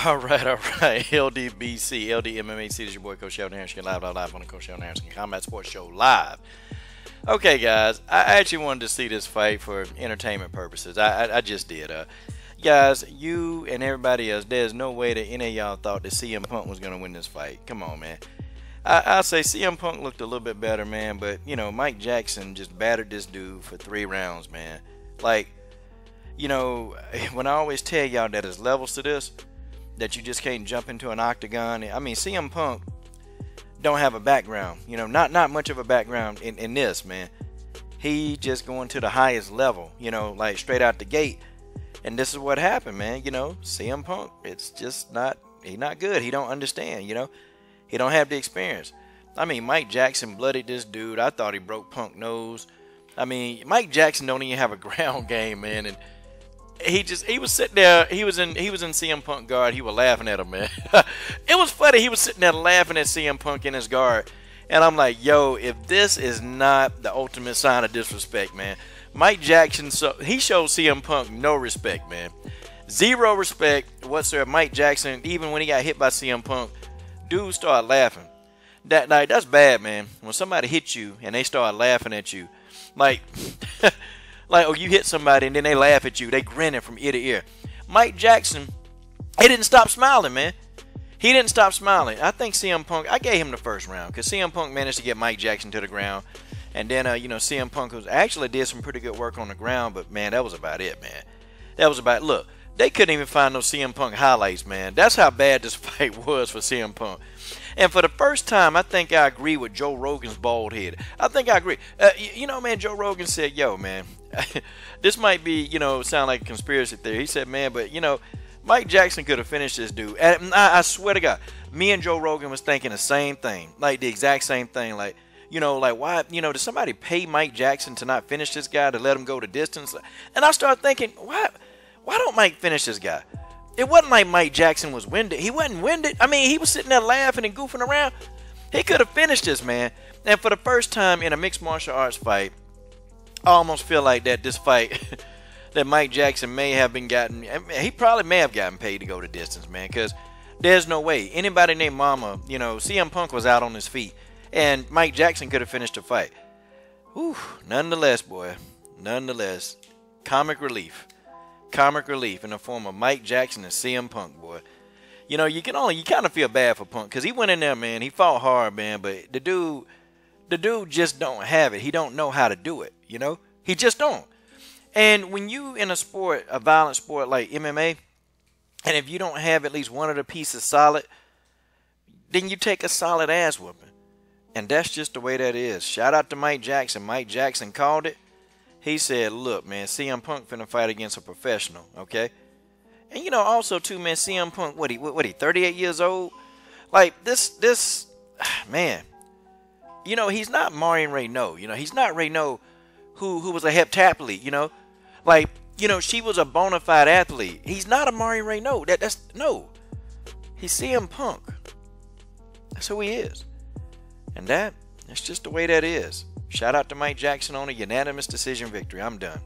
All right. LDBC, LDMMAC, this is your boy Coach Sheldon Harrison, live on the Coach Sheldon Harrison Combat Sports Show live. Okay, guys, I actually wanted to see this fight for entertainment purposes. I just did. Guys, you and everybody else, there's no way that any of y'all thought that CM Punk was going to win this fight. Come on, man. I say CM Punk looked a little bit better, man, but, you know, Mike Jackson just battered this dude for 3 rounds, man. Like, you know, when I always tell y'all that there's levels to this, that you just can't jump into an octagon. I mean, CM Punk don't have a background, you know, not much of a background in this, man. He just going to the highest level, you know, like straight out the gate. And this is what happened, man. You know, CM Punk, it's just not, he not good. He don't understand, you know. He don't have the experience. I mean, Mike Jackson bloodied this dude. I thought he broke Punk nose. I mean, Mike Jackson don't even have a ground game, man. And he was sitting there, he was in CM Punk guard. He was laughing at him, man. It was funny. He was sitting there laughing at CM Punk in his guard. And I'm like, yo, if this is not the ultimate sign of disrespect, man. Mike Jackson, he showed CM Punk no respect, man. Zero respect whatsoever. Mike Jackson, even when he got hit by CM Punk, dude started laughing. That's bad, man. When somebody hits you and they start laughing at you, like, like, oh, you hit somebody and then they laugh at you. They grinning from ear to ear. Mike Jackson, he didn't stop smiling, man. He didn't stop smiling. I think CM Punk, I gave him the first round because CM Punk managed to get Mike Jackson to the ground. And then, you know, CM Punk actually did some pretty good work on the ground. But, man, that was about it, man. That was about it. Look, they couldn't even find no CM Punk highlights, man. That's how bad this fight was for CM Punk. And for the first time, I think I agree with Joe Rogan's bald head. I think I agree. You know, man, Joe Rogan said, yo, man, this might be, you know, sound like a conspiracy theory. He said, man, but, you know, Mike Jackson could have finished this dude. And I swear to God, me and Joe Rogan was thinking the same thing. Like, the exact same thing. Like, you know, like, why, you know, did somebody pay Mike Jackson to not finish this guy, to let him go the distance? And I started thinking, why don't Mike finish this guy? It wasn't like Mike Jackson was winded. He wasn't winded. I mean, he was sitting there laughing and goofing around. He could have finished this, man. And for the first time in a mixed martial arts fight, I almost feel like that this fight, that Mike Jackson may have been gotten, he probably may have gotten paid to go the distance, man, because there's no way. Anybody named Mama, you know, CM Punk was out on his feet. And Mike Jackson could have finished the fight. Whew, nonetheless, boy. Nonetheless, comic relief. Comic relief in the form of Mike Jackson and CM Punk, boy. You know, you kind of feel bad for Punk because he went in there, man. He fought hard, man. But the dude just don't have it. He don't know how to do it, you know? He just don't. And when you in a sport, a violent sport like MMA, and if you don't have at least one of the pieces solid, then you take a solid ass whooping. And that's just the way that is. Shout out to Mike Jackson. Mike Jackson called it. He said, look, man, CM Punk finna fight against a professional, okay? And, you know, also, too, man, CM Punk, what he 38 years old? Like, this, man, you know, he's not Marion Renault. You know, he's not Renault who was a heptathlete, you know? Like, you know, she was a bona fide athlete. He's not a Marion Renault. No. He's CM Punk. That's who he is. And that's just the way that is. Shout out to Mike Jackson on a unanimous decision victory. I'm done.